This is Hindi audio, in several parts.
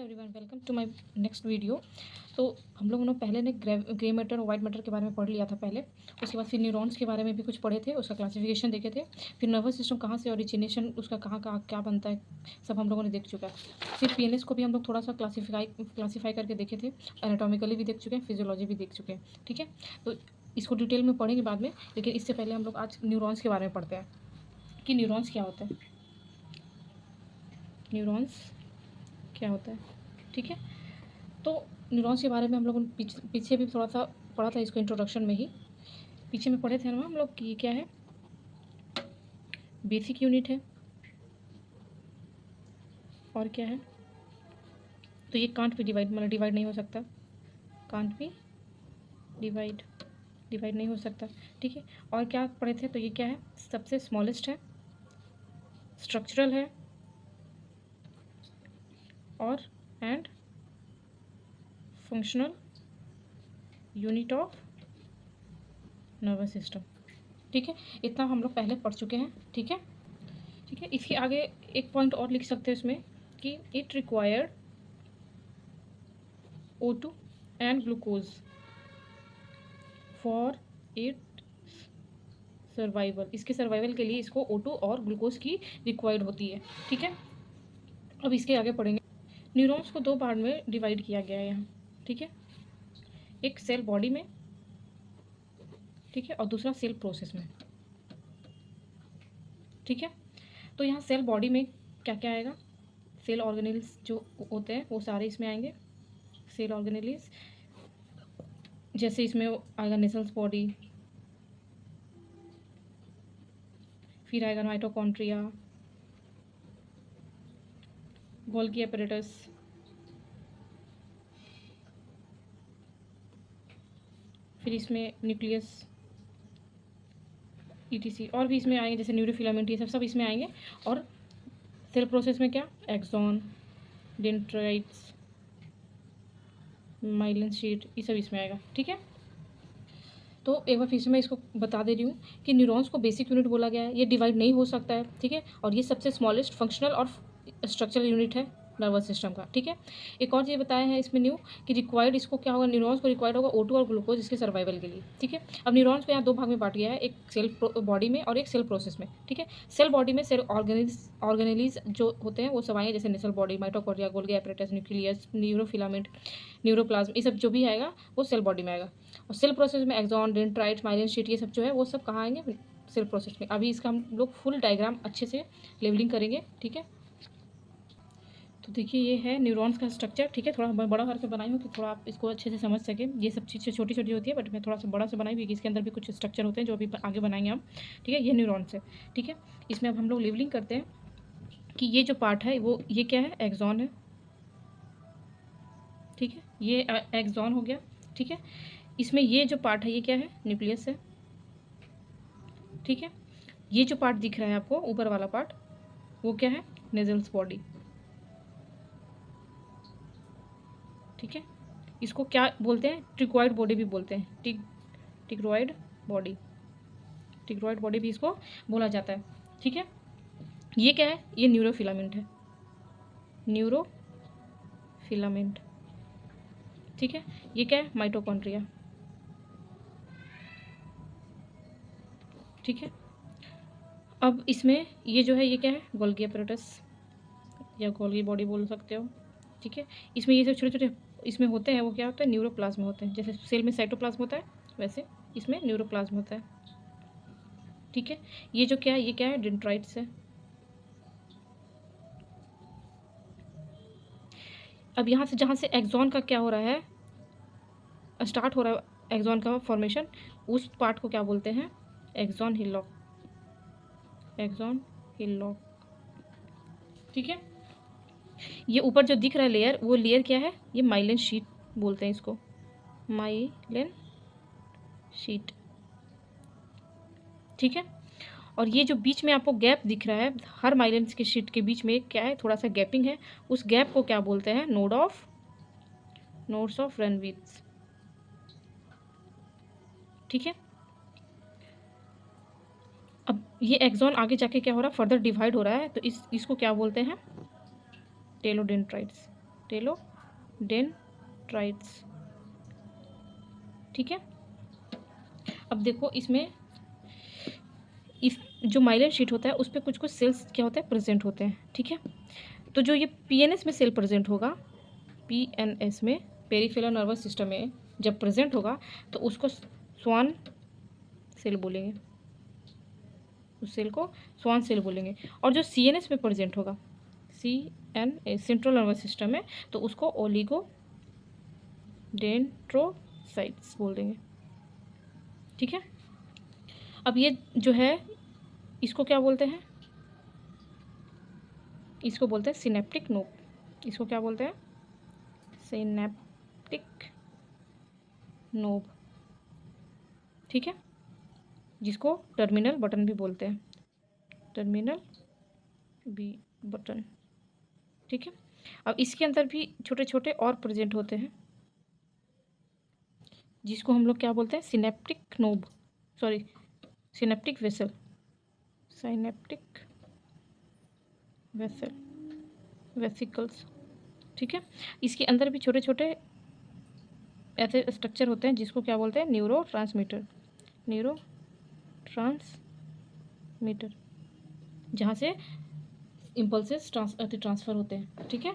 Everyone, welcome to my next video. तो हम लोगों ने पहले ने ग्रे मैटर और वाइट मैटर के बारे में पढ़ लिया था पहले। उसके बाद फिर न्यूरॉन्स के बारे में भी कुछ पढ़े थे, उसका क्लासिफिकेशन देखे थे। फिर नर्वस सिस्टम कहाँ से ओरिजिनेशन उसका कहाँ क्या बनता है, सब हम लोगों ने देख चुका है। फिर पीएनएस को भी हम लोग थोड़ा सा क्लासीफाई करके देखे थे, एनाटॉमिकली भी देख चुके हैं, फिजियोलॉजी भी देख चुके हैं। ठीक है, तो इसको डिटेल में पढ़ेंगे बाद में, लेकिन इससे पहले हम लोग आज न्यूरॉन्स के बारे में पढ़ते हैं कि न्यूरॉन्स क्या होता है। न्यूरॉन्स क्या होता है, ठीक है। तो न्यूरॉन्स के बारे में हम लोगों ने पीछे भी थोड़ा सा पढ़ा था, इसको इंट्रोडक्शन में ही पीछे में पढ़े थे ना हम लोग कि ये क्या है, बेसिक यूनिट है और क्या है। तो ये कांट भी डिवाइड, मतलब डिवाइड नहीं हो सकता, कांट भी डिवाइड नहीं हो सकता, ठीक है। और क्या पढ़े थे, तो ये क्या है, सबसे स्मॉलेस्ट है, स्ट्रक्चरल है और and functional unit of nervous system. ठीक है, इतना हम लोग पहले पढ़ चुके हैं। ठीक है, ठीक है। इसके आगे एक पॉइंट और लिख सकते हैं इसमें कि it required O2 and glucose for it survival. इसके सर्वाइवल के लिए इसको O2 और ग्लूकोज की रिक्वायर्ड होती है। ठीक है, अब इसके आगे पढ़ेंगे। न्यूरॉन्स को दो पार्ट में डिवाइड किया गया है यहाँ। ठीक है, एक सेल बॉडी में, ठीक है, और दूसरा सेल प्रोसेस में। ठीक है, तो यहाँ सेल बॉडी में क्या क्या आएगा, सेल ऑर्गेनेल्स जो होते हैं वो सारे इसमें आएंगे। सेल ऑर्गेनेल्स जैसे इसमें आएगा नेसल्स बॉडी, फिर आएगा माइटोकॉन्ड्रिया, गोल्गी एपरेटस, फिर इसमें न्यूक्लियस, ईटीसी, और भी इसमें आएंगे जैसे न्यूरोफिलामेंट, ये सब इसमें आएंगे। और सेल प्रोसेस में क्या, एक्सॉन, डेंड्राइट्स, माइलिन शीट, ये सब इसमें आएगा। ठीक है, तो एक बार फिर से मैं इसको बता दे रही हूँ कि न्यूरॉन्स को बेसिक यूनिट बोला गया है, ये डिवाइड नहीं हो सकता है। ठीक है, और ये सबसे स्मॉलेस्ट फंक्शनल और स्ट्रक्चरल यूनिट है नर्वस सिस्टम का। ठीक है, एक और चीज़ बताया है इसमें न्यू कि रिक्वायर्ड, इसको क्या होगा, न्यूरॉन्स को रिक्वायर्ड होगा O2 और ग्लूकोज इसके सर्वाइवल के लिए। ठीक है, अब न्यूरॉन्स को यहाँ दो भाग में बांट गया है, एक सेल बॉडी में और एक सेल प्रोसेस में। ठीक है, सेल बॉडी में सेल ऑर्गेनेलिज जो होते हैं वो सब आएंगे, जैसे Nissl body, mitochondria, Golgi apparatus, nucleus, neurofilament, neuroplasm, ये सब जो भी आएगा वो सेल बॉडी में आएगा। और सेल प्रोसेस में एक्सॉन, डेंड्राइट्स, माइलिन शीट, ये सब जो है वो सब कहाँ आएंगे, सेल प्रोसेस में। अभी इसका हम लोग फुल डायग्राम अच्छे से लेवलिंग करेंगे। ठीक है, तो देखिए ये है न्यूरॉन्स का स्ट्रक्चर। ठीक है, थोड़ा बड़ा करके बनाई हूँ कि थोड़ा आप इसको अच्छे से समझ सकें। ये सब चीज़ें छोटी छोटी होती है, बट मैं थोड़ा सा बड़ा से बनाई हुई, इसके अंदर भी कुछ स्ट्रक्चर होते हैं जो अभी आगे बनाएंगे हम। ठीक है, ये न्यूरॉन्स है। ठीक है, इसमें अब हम लोग लेवलिंग करते हैं कि ये जो पार्ट है वो ये क्या है, एक्सॉन है। ठीक है, ये एक्सॉन हो गया। ठीक है, इसमें ये जो पार्ट है ये क्या है, न्यूक्लियस है। ठीक है, ये जो पार्ट दिख रहा है आपको ऊपर वाला पार्ट, वो क्या है, नेजल्स बॉडी। ठीक है, इसको क्या बोलते हैं, ट्रिक्वाइड बॉडी भी बोलते हैं, टिक्रोइड बॉडी, टिक्रोइड बॉडी भी इसको बोला जाता है। ठीक है, ये क्या है, ये न्यूरोफिलामेंट है, न्यूरोफिलामेंट। ठीक है, ये क्या है, माइटोकॉन्ड्रिया। ठीक है, अब इसमें ये जो है ये क्या है, गोल्गी एपरेटस या गोल्गी बॉडी बोल सकते हो। ठीक है, इसमें ये जो छोटे छोटे इसमें होते हैं वो क्या होता है, न्यूरोप्लाज्म होते हैं। जैसे सेल में साइटोप्लाज्म होता है वैसे इसमें न्यूरोप्लाज्म होता है। ठीक है, ये जो क्या है, ये क्या है, डेंड्राइट्स है। अब यहाँ से जहाँ से एक्सॉन का क्या हो रहा है, स्टार्ट हो रहा है एक्सॉन का फॉर्मेशन, उस पार्ट को क्या बोलते हैं, एक्सॉन हिलॉक, एक्सॉन हिलॉक। ठीक है, ये ऊपर जो दिख रहा है लेयर, वो लेयर क्या है, ये माइलिन शीट बोलते हैं इसको, माइलिन शीट। ठीक है, और ये जो बीच में आपको गैप दिख रहा है, हर माइलिन के शीट के बीच में क्या है, थोड़ा सा गैपिंग है, उस गैप को क्या बोलते हैं, नोड्स ऑफ रेनविट्ज। ठीक है, अब ये एक्सॉन आगे जाके क्या हो रहा है, फर्दर डिवाइड हो रहा है, तो इसको क्या बोलते हैं, टेलोडेंड्राइट्स। टेलोडेंड्राइट्स, ठीक है। अब देखो इसमें इस जो माइलिन शीट होता है उस पर कुछ कुछ सेल्स क्या होता है प्रेजेंट होते हैं, ठीक है। तो जो ये पीएनएस में सेल प्रेजेंट होगा, पीएनएस में पेरिफेरल नर्वस सिस्टम में जब प्रेजेंट होगा तो उसको स्वान सेल बोलेंगे, उस सेल को स्वान सेल बोलेंगे। और जो सीएनएस में प्रेजेंट होगा, सीएनएस सेंट्रल नर्वस सिस्टम में, तो उसको ओलिगो डेंड्रोसाइट्स बोल देंगे, ठीक है। अब ये जो है इसको क्या बोलते हैं, इसको बोलते हैं सिनेप्टिक नोब, इसको क्या बोलते हैं सिनेप्टिक नोब, ठीक है, जिसको टर्मिनल बटन भी बोलते हैं, टर्मिनल बी बटन, ठीक है। अब इसके अंदर भी छोटे छोटे और प्रेजेंट होते हैं जिसको हम लोग क्या बोलते हैं synaptic knob, sorry synaptic vessel, synaptic vessel, vesicles, ठीक है। इसके अंदर भी छोटे छोटे ऐसे स्ट्रक्चर होते हैं जिसको क्या बोलते हैं न्यूरो ट्रांसमीटर, न्यूरो ट्रांसमीटर, जहाँ से इम्पल्सेस ट्रांसफ़र होते हैं, ठीक है।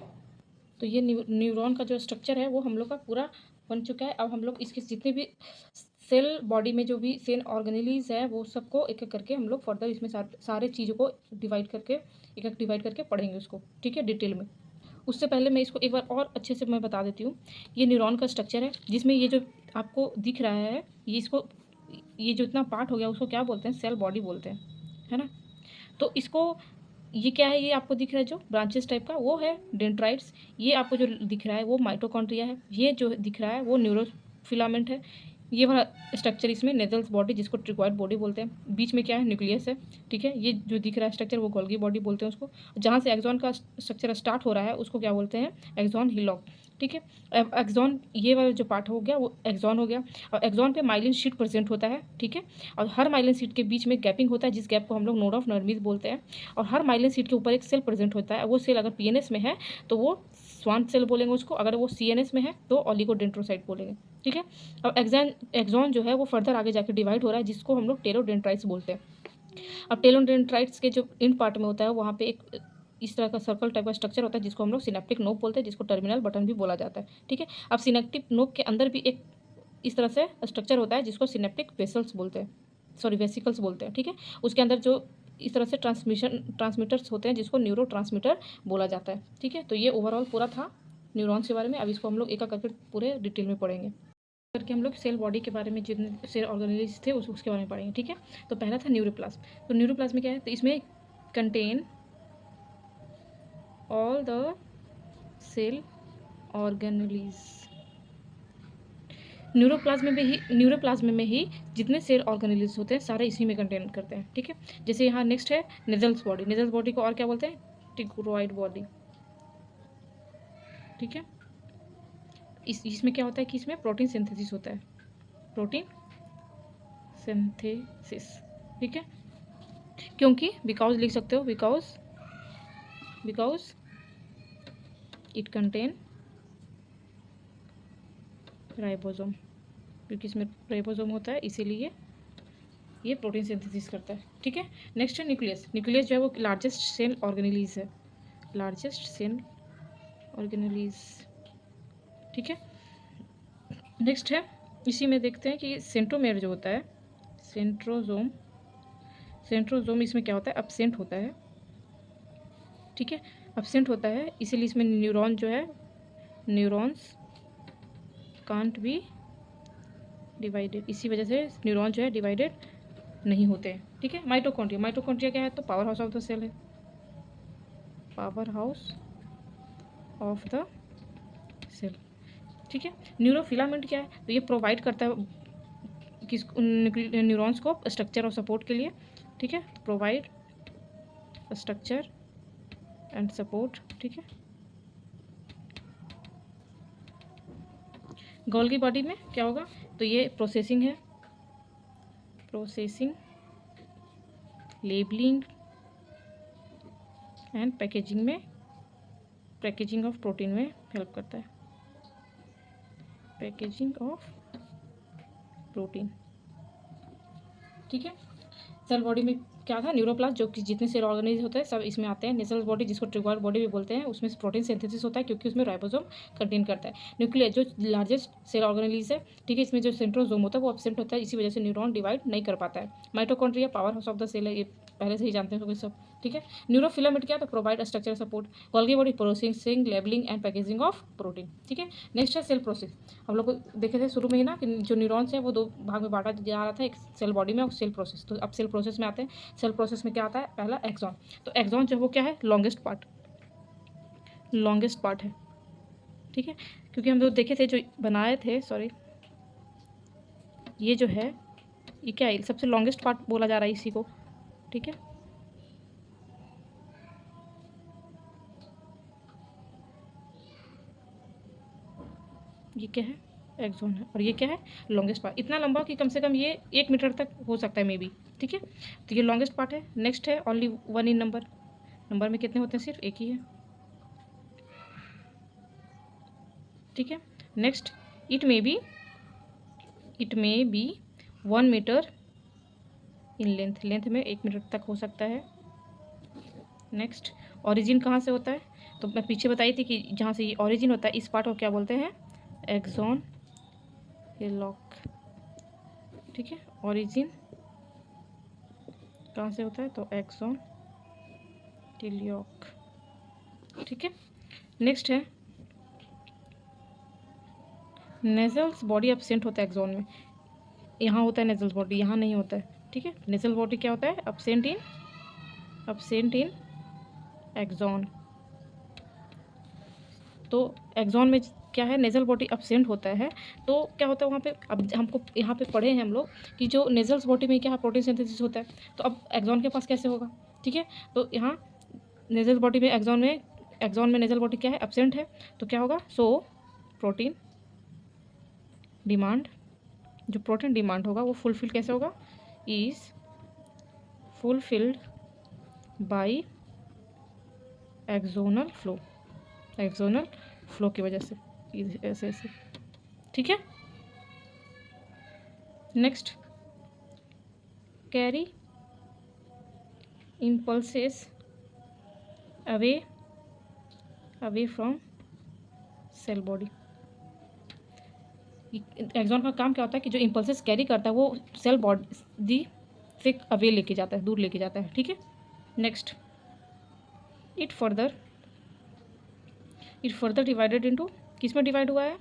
तो ये न्यूरॉन का जो स्ट्रक्चर है वो हम लोग का पूरा बन चुका है। अब हम लोग इसके जितने भी सेल बॉडी में जो भी सेल ऑर्गेनेलीज है वो सबको एक एक करके हम लोग फर्दर इसमें सारे चीज़ों को डिवाइड करके एक एक डिवाइड करके पढ़ेंगे उसको, ठीक है, डिटेल में। उससे पहले मैं इसको एक बार और अच्छे से मैं बता देती हूँ। ये न्यूरॉन का स्ट्रक्चर है जिसमें ये जो आपको दिख रहा है ये इसको ये जो इतना पार्ट हो गया उसको क्या बोलते हैं सेल बॉडी बोलते हैं, है ना। तो इसको ये क्या है, ये आपको दिख रहा है जो ब्रांचेस टाइप का वो है डेंड्राइट्स, ये आपको जो दिख रहा है वो माइटोकॉन्ड्रिया है, ये जो दिख रहा है वो न्यूरोफिलामेंट है, ये वाला स्ट्रक्चर इसमें नेजल्स बॉडी जिसको ट्रिकॉइड बॉडी बोलते हैं, बीच में क्या है न्यूक्लियस है, ठीक है। ये जो दिख रहा है स्ट्रक्चर वो गोल्गी बॉडी बोलते हैं उसको, जहाँ से एक्सॉन का स्ट्रक्चर स्टार्ट हो रहा है उसको क्या बोलते हैं एक्सॉन हिलॉक, ठीक है। एक्सॉन ये वाला जो पार्ट हो गया वो एक्सॉन हो गया, और एक्सॉन पे माइलिन शीट प्रेजेंट होता है, ठीक है। और हर माइलिन शीट के बीच में गैपिंग होता है जिस गैप को हम लोग नोड ऑफ नर्मीज बोलते हैं, और हर माइलिन शीट के ऊपर एक सेल प्रेजेंट होता है, वो सेल अगर पीएनएस में है तो वो स्वान सेल बोलेंगे उसको, अगर वो सीएनएस में है तो ओलिगोडेंड्रोसाइट बोलेंगे, ठीक है। अब एक्सॉन जो है वो फर्दर आगे जाके डिवाइड हो रहा है जिसको हम लोग टेलोडेंड्राइट्स बोलते हैं। अब टेलोडेंड्राइट्स के जो इन पार्ट में होता है वहाँ पे एक इस तरह का सर्कल टाइप का स्ट्रक्चर होता है जिसको हम लोग सिनेप्टिक नोब बोलते हैं, जिसको टर्मिनल बटन भी बोला जाता है, ठीक है। अब सिनेप्टिक नोब के अंदर भी एक इस तरह से स्ट्रक्चर होता है जिसको सिनेप्टिक वेसल्स बोलते हैं, सॉरी वेसिकल्स बोलते हैं, ठीक है। उसके अंदर जो इस तरह से ट्रांसमीटर्स होते हैं जिसको न्यूरो ट्रांसमीटर बोला जाता है, ठीक है। तो ये ओवरऑल पूरा था न्यूरॉन्स के बारे में। अब इसको हम लोग एक एक करके पूरे डिटेल में पढ़ेंगे करके हम लोग सेल बॉडी के बारे में जितने सेल ऑर्गेनेलिज थे उसके बारे में पढ़ेंगे, ठीक है। तो पहला था न्यूरोप्लाज्म। तो न्यूरोप्लाज्म में क्या है, तो इसमें contain all the cell organelles, neuroplasm में ही जितने सेल ऑर्गेनेलिज होते हैं सारे इसी में कंटेन करते हैं, ठीक है। जैसे यहाँ नेक्स्ट है नेजल्स बॉडी, नेजल्स बॉडी को और क्या बोलते हैं टिग्रोइड बॉडी, ठीक है। इसमें क्या होता है कि इसमें प्रोटीन सिंथेसिस होता है, प्रोटीन सिंथेसिस, ठीक है। क्योंकि बिकॉज लिख सकते हो, बिकॉज इट कंटेन राइबोसोम, क्योंकि इसमें राइबोसोम होता है इसीलिए ये प्रोटीन सिंथेसिस करता है, ठीक है। नेक्स्ट है न्यूक्लियस। न्यूक्लियस जो है वो लार्जेस्ट सेल ऑर्गेनेलिज है, लार्जेस्ट सेल ऑर्गेनेलिज, ठीक है। नेक्स्ट है इसी में देखते हैं कि सेंट्रोमेयर जो होता है सेंट्रोजोम, सेंट्रोजोम इसमें क्या होता है एब्सेंट होता है, ठीक है, एब्सेंट होता है, इसीलिए इसमें न्यूरॉन जो है न्यूरॉन्स कांट बी डिवाइडेड, इसी वजह से न्यूरॉन जो है डिवाइडेड नहीं होते हैं, ठीक है। माइटोकॉन्ड्रिया, माइटोकॉन्ड्रिया क्या है तो power house of the cell है, power house of the cell, ठीक है। न्यूरोफिलामेंट क्या है तो ये प्रोवाइड करता है किस न्यूरॉन्स को स्ट्रक्चर और सपोर्ट के लिए, ठीक है, प्रोवाइड स्ट्रक्चर एंड सपोर्ट, ठीक है। गोल्गी बॉडी में क्या होगा तो ये प्रोसेसिंग है, प्रोसेसिंग, लेबलिंग एंड पैकेजिंग में पैकेजिंग ऑफ प्रोटीन में हेल्प करता है, पैकेजिंग ऑफ प्रोटीन। ठीक है, सेल बॉडी में क्या था, न्यूरोप्लास्ट, जो कि जितने सेल ऑर्गेनाइज होते हैं सब इसमें आते हैं। नेसल बॉडी, जिसको ट्रिगोइड बॉडी भी बोलते हैं, उसमें प्रोटीन सिंथेसिस होता है क्योंकि उसमें राइबोसोम कंटेन करता है। न्यूक्लियस, जो लार्जेस्ट सेल ऑर्गेनाइज है, ठीक है, इसमें जो सेंट्रोसोम होता है वो एब्सेंट होता है, इसी वजह से न्यूरॉन डिवाइड नहीं कर पाता है। Mitochondria power house of the cell है, ये पहले से ही जानते हैं सब। ठीक है, न्यूरोफिलामेंट क्या, तो provide structure support. Golgi body processing, labelling and packaging of protein. ठीक है, नेक्स्ट है सेल प्रोसेस। हम लोग को देखे थे शुरू में ही ना कि जो न्यूरॉन्स है वो दो भाग में बांटा जा रहा था, एक सेल बॉडी में और सेल प्रोसेस। तो अब सेल प्रोसेस में आते हैं। सेल प्रोसेस में क्या आता है, पहला एक्सॉन। तो एक्सॉन जो वो क्या है, लॉन्गेस्ट पार्ट है। ठीक है, क्योंकि हम लोग देखे थे जो बनाए थे, सॉरी, ये जो है ये क्या है, सबसे लॉन्गेस्ट पार्ट बोला जा रहा है इसी को। ठीक है, ये क्या है, एक्सॉन है, और ये क्या है, लॉन्गेस्ट पार्ट। इतना लंबा कि कम से कम ये 1 मीटर तक हो सकता है मे बी। ठीक है, तो ये लॉन्गेस्ट पार्ट है। नेक्स्ट है only one in number. Number में कितने होते हैं, सिर्फ एक ही है। ठीक है, next, it may be 1 metre in length में 1 मीटर तक हो सकता है। नेक्स्ट, ओरिजिन कहाँ से होता है, तो मैं पीछे बताई थी कि जहाँ से ये ओरिजिन होता है इस पार्ट को क्या बोलते हैं, एक्सॉन हिलॉक। ठीक है, ओरिजिन कहाँ से होता है, तो एक्सॉन टिलियॉक। ठीक है, नेक्स्ट है नेजल्स बॉडी एब्सेंट होता है एक्सॉन में। यहाँ होता है नेजल्स बॉडी, यहाँ नहीं होता है। ठीक है, नेजल बॉडी क्या होता है, एब्सेंट इन एक्सॉन। तो एक्सॉन में क्या है, नेजल बॉडी एब्सेंट होता है। तो क्या होता है वहाँ पे, अब हमको यहाँ पे पढ़े हैं हम लोग कि जो नेजल्स बॉडी में क्या है, प्रोटीन सिंथेसिस होता है। तो अब एक्सॉन के पास कैसे होगा। ठीक है, तो यहाँ नेजल बॉडी में एक्सॉन में नेजल बॉडी क्या है, एब्सेंट है। तो क्या होगा, सो प्रोटीन डिमांड, जो प्रोटीन डिमांड होगा वो फुलफिल कैसे होगा, is fulfilled by axonal flow की वजह से, ऐसे ऐसे। ठीक है, next, carry impulses away from cell body. Axon का काम क्या होता है कि जो इम्पल्सेस कैरी करता है वो सेल बॉडी से अवे लेके जाता है, दूर लेके जाता है। ठीक है, next, it further divided into, किस में डिवाइड हुआ है,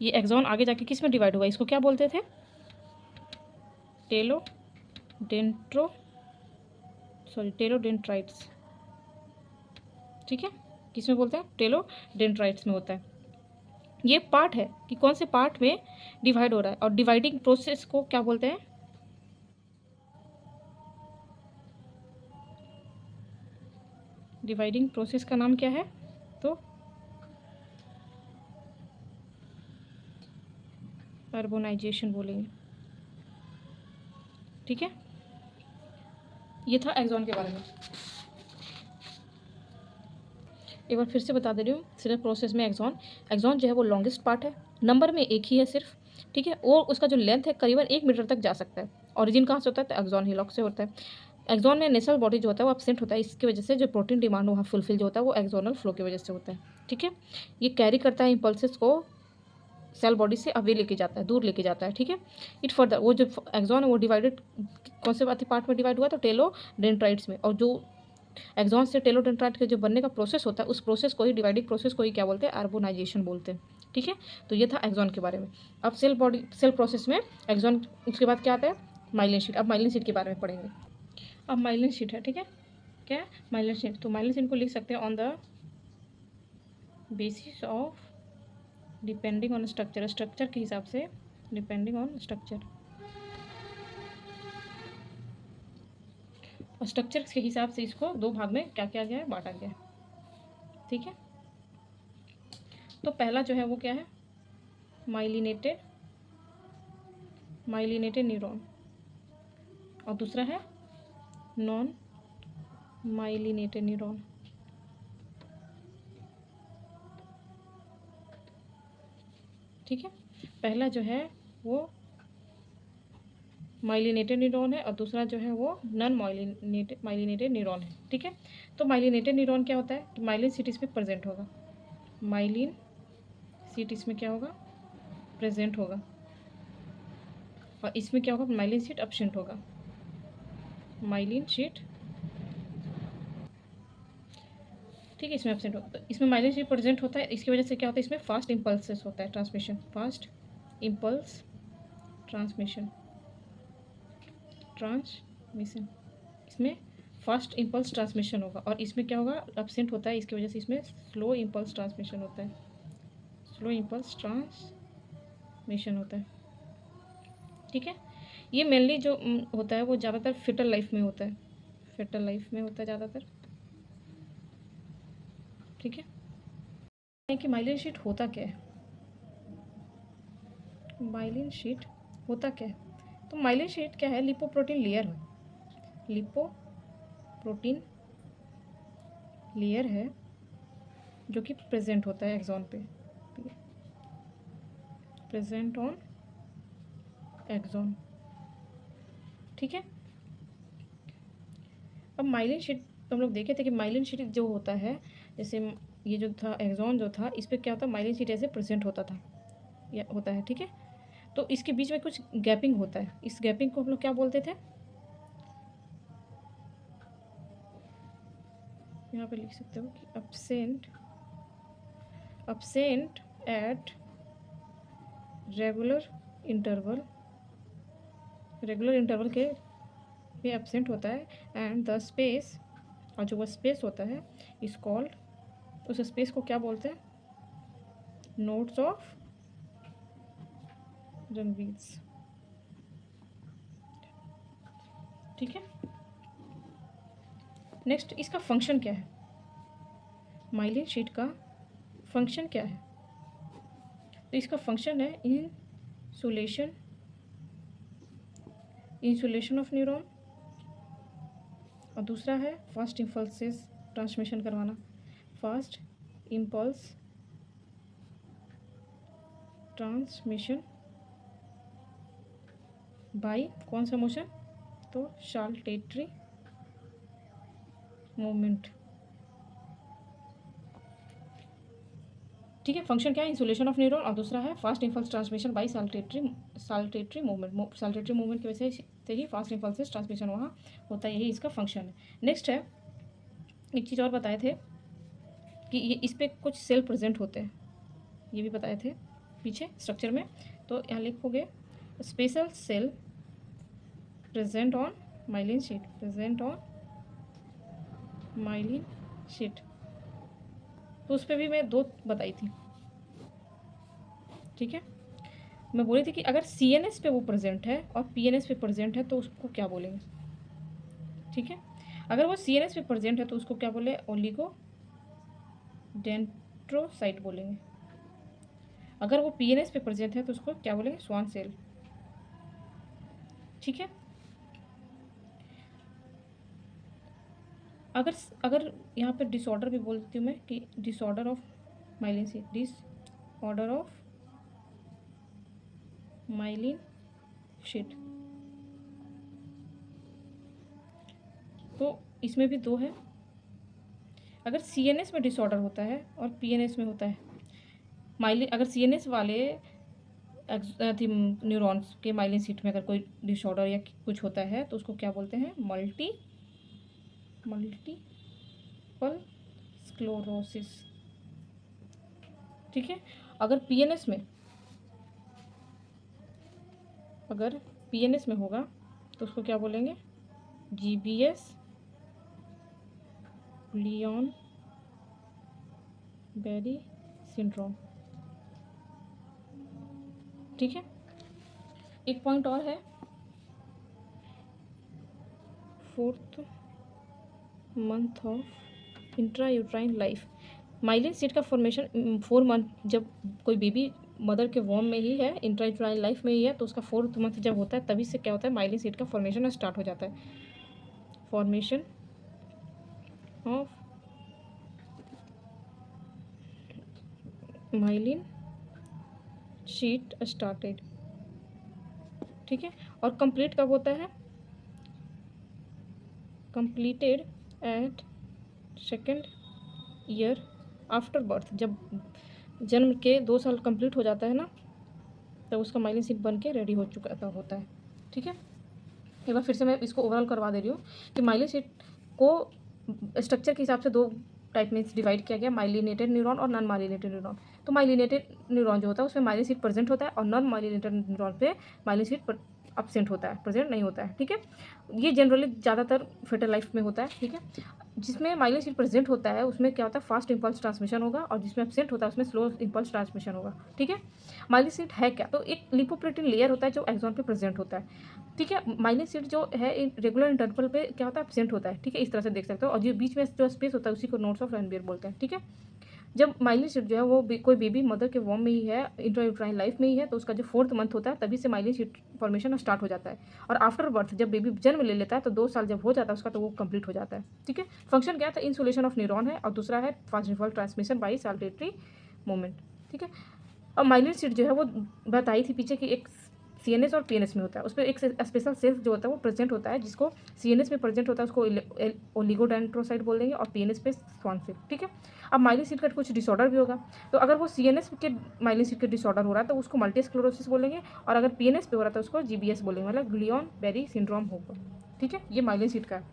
ये एक्सॉन आगे जाके किस में डिवाइड हुआ, इसको क्या बोलते थे, टेलोडेंड्राइट्स। ठीक है, किस में बोलते हैं, टेलोडेंड्राइट्स में होता है। ये पार्ट है कि कौन से पार्ट में डिवाइड हो रहा है, और डिवाइडिंग प्रोसेस को क्या बोलते हैं, डिवाइडिंग प्रोसेस का नाम क्या है, तो कार्बोनाइजेशन बोलेंगे। ठीक है, ये था एक्सॉन के बारे में। एक बार फिर से बता दे रही हूँ, सिर्फ प्रोसेस में एक्सॉन जो है वो लॉन्गेस्ट पार्ट है, नंबर में एक ही है सिर्फ। ठीक है, और उसका जो लेंथ है करीबन 1 मीटर तक जा सकता है। ओरिजिन कहाँ से होता है, तो एक्सॉन हिलॉक से होता है। एक्सॉन में नेसल बॉडी जो होता है वो एब्सेंट होता है, इसकी वजह से जो प्रोटीन डिमांड वहाँ फुलफिल जो होता है वो एक्सोनल फ्लो की वजह से होता है। ठीक है, ये कैरी करता है इम्पल्सेस को सेल बॉडी से अवे लेके जाता है, दूर लेके जाता है। ठीक है, इट फर्दर, वो जो एक्सॉन है वो डिवाइडेड कौन से पार्ट में डिवाइड हुआ, तो टेलोडेंड्राइट्स में। और जो एक्सॉन से टेलोडेंड्राइट के जो बनने का प्रोसेस होता है उस प्रोसेस को ही, डिवाइडिंग प्रोसेस को ही क्या बोलते हैं, कार्बोनाइजेशन बोलते हैं। ठीक है, तो ये था एक्सॉन के बारे में। अब सेल प्रोसेस में एक्सॉन, उसके बाद क्या आता है, माइलिन शीट। अब माइलिन शीट के बारे में पढ़ेंगे। अब माइलिन शीट है, ठीक है, क्या है माइलिन शीट, तो माइलिन शीट को लिख सकते हैं on the basis of depending on structure के हिसाब से, डिपेंडिंग ऑन स्ट्रक्चर, और स्ट्रक्चर के हिसाब से इसको दो भाग में क्या किया गया है, बांटा गया है। ठीक है, तो पहला जो है वो क्या है, माइलिनेटेड न्यूरॉन, और दूसरा है नॉन माइलिनेटेड न्यूरॉन। ठीक है, पहला जो है वो माइलिनेटेड न्यूरॉन है और दूसरा जो है वो नॉन माइलिनेटेड न्यूरॉन है। ठीक है, तो माइलिनेटेड न्यूरॉन क्या होता है कि माइलिन सीट इसमें प्रेजेंट होगा, माइलिन सीट इसमें क्या होगा, प्रेजेंट होगा, और इसमें क्या होगा, माइलिन सीट एब्सेंट होगा, माइलिन सीट। ठीक है, इसमें एब्सेंट होता है, इसमें माइलिन सीट प्रेजेंट होता है, इसकी वजह से क्या होता है, इसमें फास्ट इम्पल्सेस होता है, transmission, fast impulse transmission, transmission, इसमें फास्ट इम्पल्स ट्रांसमिशन होगा, और इसमें क्या होगा, एब्सेंट होता है, इसकी वजह से इसमें स्लो इम्पल्स ट्रांसमिशन होता है, स्लो इम्पल्स ट्रांसमिशन होता है। ठीक है, ये मेनली जो होता है वो ज़्यादातर फिटल लाइफ में होता है, फिटल लाइफ में होता है ज़्यादातर। ठीक है कि माइलिन शीट होता क्या है, माइलिन शीट होता क्या है, तो माइलिन शीट क्या है, लिपोप्रोटीन लेयर है, लिपोप्रोटीन लेयर है जो कि प्रेजेंट होता है एक्सॉन पे, प्रेजेंट ऑन एक्सॉन। ठीक है, अब माइलिन शीट हम लोग देखे थे कि माइलिन शीट जो होता है, जैसे ये जो था एक्सॉन जो था, इस पर क्या होता है, माइलिन शीट ऐसे प्रेजेंट होता था या होता है। ठीक है, तो इसके बीच में कुछ गैपिंग होता है, इस गैपिंग को हम लोग क्या बोलते थे, यहाँ पे लिख सकते हो कि absent एट रेगुलर इंटरवल के भी एब्सेंट होता है, एंड द स्पेस, और जो वो स्पेस होता है इज कॉल्ड, उस स्पेस को क्या बोलते हैं, नोड्स ऑफ रनवील्स। ठीक है, नेक्स्ट इसका फंक्शन क्या है, माइलिन शीट का फंक्शन क्या है, तो इसका फंक्शन है इंसुलेशन ऑफ न्यूरॉन, और दूसरा है फास्ट इम्पल्सेस ट्रांसमिशन करवाना, फास्ट इम्पल्स ट्रांसमिशन बाय कौन सा मोशन, तो साल्टेटरी मूवमेंट। ठीक है, फंक्शन क्या है, इंसुलेशन ऑफ न्यूरॉन, और दूसरा है fast impulse transmission by saltatory movement, saltatory movement की वजह से ही फास्ट इम्पल्स ट्रांसमिशन वहाँ होता है, यही इसका फंक्शन है। नेक्स्ट है, एक चीज़ और बताए थे कि ये इस पर कुछ सेल प्रेजेंट होते हैं, ये भी बताए थे पीछे स्ट्रक्चर में, तो यहाँ लिखोगे special cell present on myelin sheath, present on myelin sheath, तो उस पर भी मैं दो बताई थी। ठीक है, मैं बोली थी कि अगर CNS पे वो प्रेजेंट है और PNS पे प्रेजेंट है तो उसको क्या बोलेंगे। ठीक है, अगर वो CNS पे प्रेजेंट है तो उसको क्या बोले, ओलिगो डेंड्रोसाइट बोलेंगे, अगर वो PNS पे प्रेजेंट है तो उसको क्या बोलेंगे, स्वान सेल। ठीक है, अगर यहाँ पे डिसऑर्डर भी बोल देती हूँ मैं कि disorder of myelin sheet, disorder of myelin sheath, तो इसमें भी दो है, अगर CNS में डिसऑर्डर होता है और PNS में होता है माइलिन, अगर CNS वाले न्यूरॉन्स के माइलिन शीट में अगर कोई डिसऑर्डर या कुछ होता है तो उसको क्या बोलते हैं, मल्टीपल स्क्लेरोसिस। ठीक है, अगर PNS में होगा तो उसको क्या बोलेंगे, GBS लियोन बेरी सिंड्रोम। ठीक है, एक पॉइंट और है, 4th month of intrauterine life, myelin sheath का फॉर्मेशन 4 मंथ, जब कोई बेबी मदर के वॉर्म में ही है, इंट्रायूट्राइन लाइफ में ही है, तो उसका 4th मंथ जब होता है तभी से क्या होता है, माइलिन शीट का फॉर्मेशन स्टार्ट हो जाता है, formation of myelin sheath started, ठीक है। और कंप्लीट कब होता है? Completed at second year after birth, जब जन्म के 2 साल कंप्लीट हो जाता है ना, तब उसका माइलिन शीट बन के रेडी हो चुका होता है, ठीक है। एक बार फिर से मैं इसको ओवरऑल करवा दे रही हूँ कि माइलिन शीट को स्ट्रक्चर के हिसाब से 2 टाइप में डिवाइड किया गया, माइलिनेटेड न्यूरॉन और नॉन माइलिनेटेड न्यूरॉन। तो माइलिनेटेड न्यूरॉन जो होता है उसमें माइलिन शीट प्रेजेंट होता है, और नॉन माइलिनेटेड न्यूरॉन पे माइलिन शीट एब्सेंट होता है, प्रेजेंट नहीं होता है, ठीक है। ये जनरली ज़्यादातर फेटल लाइफ में होता है, ठीक है। जिसमें माइलिन शीट प्रेजेंट होता है उसमें क्या होता है, फास्ट इम्पल्स ट्रांसमिशन होगा, और जिसमें एब्सेंट होता है उसमें स्लो इम्पल्स ट्रांसमिशन होगा, ठीक है। माइलिन शीट है क्या? तो एक लिपोप्रोटीन लेयर होता है जो एक्सॉन पे प्रेजेंट होता है, ठीक है। माइलिन शीट जो है रेगुलर इंटरवल पे क्या होता है, एब्सेंट होता है, ठीक है। इस तरह से देख सकते हो, और जो बीच में जो स्पेस होता है उसी को नोड्स ऑफ रनबीर बोलते हैं, ठीक है। जब माइलिन शीट जो है वो कोई बेबी मदर के वॉर्म में ही है, इंट्रायूट्राइन लाइफ में ही है, तो उसका जो 4th मंथ होता है तभी से माइलिन शीट फॉर्मेशन स्टार्ट हो जाता है। और आफ्टर बर्थ जब बेबी जन्म ले लेता है तो 2 साल जब हो जाता है उसका, तो वो कंप्लीट हो जाता है, ठीक है। फंक्शन क्या था? इंसुलेशन ऑफ न्यूरॉन है, और दूसरा है fast impulse transmission by saltatory movement, ठीक है। अब माइलिन शीट जो है वो बताई थी पीछे कि एक CNS और PNS में होता है, उस पर एक स्पेशल सेल्स जो होता है वो प्रेजेंट होता है, जिसको CNS में प्रेजेंट होता है उसको ओलिगोडेंड्रोसाइट बोल देंगे, और PNS पे स्वान सेल, ठीक है। अब माइलिन शीट का कुछ डिसऑर्डर भी होगा, तो अगर वो CNS के माइलिन शीट के डिसऑर्डर हो रहा है तो उसको मल्टीस्क्लेरोसिस बोलेंगे, और अगर PNS पे हो रहा था उसको GBS बोलेंगे, मतलब ग्लियन बेरी सिंड्रोम होगा, ठीक है। ये माइलिन शीट का है।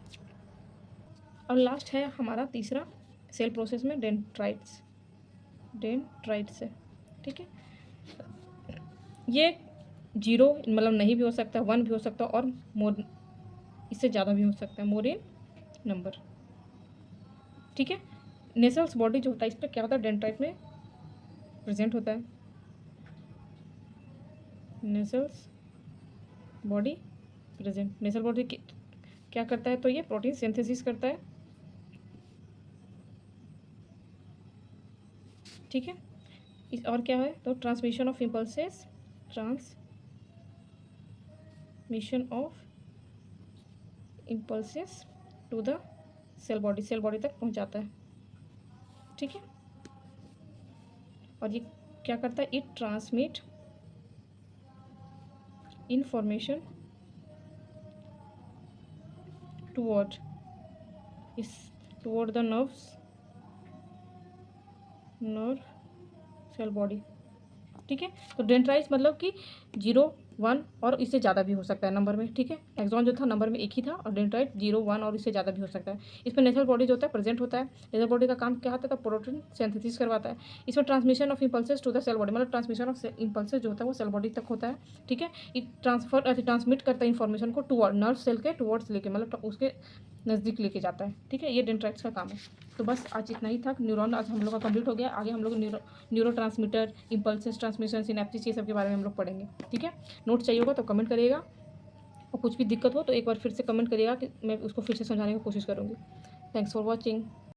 और लास्ट है हमारा तीसरा सेल प्रोसेस में डेंड्राइट्स है, ठीक है। ये 0 मतलब नहीं भी हो सकता, 1 भी हो सकता, और मोर इससे ज़्यादा भी हो सकता है, मोर इन नंबर, ठीक है। नेसल्स बॉडी जो होता है इस पर क्या होता है, डेंड्राइट में प्रेजेंट होता है। नेसल्स बॉडी प्रेजेंट, नेसल बॉडी क्या करता है, तो ये प्रोटीन सिंथेसिस करता है, ठीक है। और क्या है, तो transmission of impulses, transmission of impulses to the cell body तक पहुंचाता है, ठीक है। और ये क्या करता है, it transmit information toward the nerve cell body, ठीक है। तो डेंड्राइट्स मतलब कि 0, 1 और इससे ज़्यादा भी हो सकता है नंबर में, ठीक है। एक्सॉन जो था नंबर में एक ही था, और डेंड्राइट 0, 1 और इससे ज़्यादा भी हो सकता है। इसमें नेसल बॉडी जो होता है प्रेजेंट होता है। नेसल बॉडी का काम क्या होता है, तो प्रोटीन सिंथेसिस करवाता है। इसमें transmission of impulses to the cell body, मतलब ट्रांसमिशन ऑफ इम्पल्सेस जो होता है वो सेल बॉडी तक होता है, ठीक है। ये ट्रांसमिट करता है इन्फॉर्मेशन को टूवर्ड नर्व सेल के टूवर्ड्स लेके, मतलब उसके नज़दीक लेके जाता है, ठीक है। ये डेंड्राइट्स का काम है। तो बस आज इतना ही था। न्यूरॉन आज हम लोग का कंप्लीट हो गया। आगे हम लोग न्यूरोट्रांसमीटर, इम्पल्सेस ट्रांसमिशन, सिनेप्सिस, ये सब के बारे में हम लोग पढ़ेंगे, ठीक है। नोट चाहिए होगा तो कमेंट करिएगा, और कुछ भी दिक्कत हो तो एक बार फिर से कमेंट करिएगा कि मैं उसको फिर से समझाने की कोशिश करूँगी। Thanks for watching.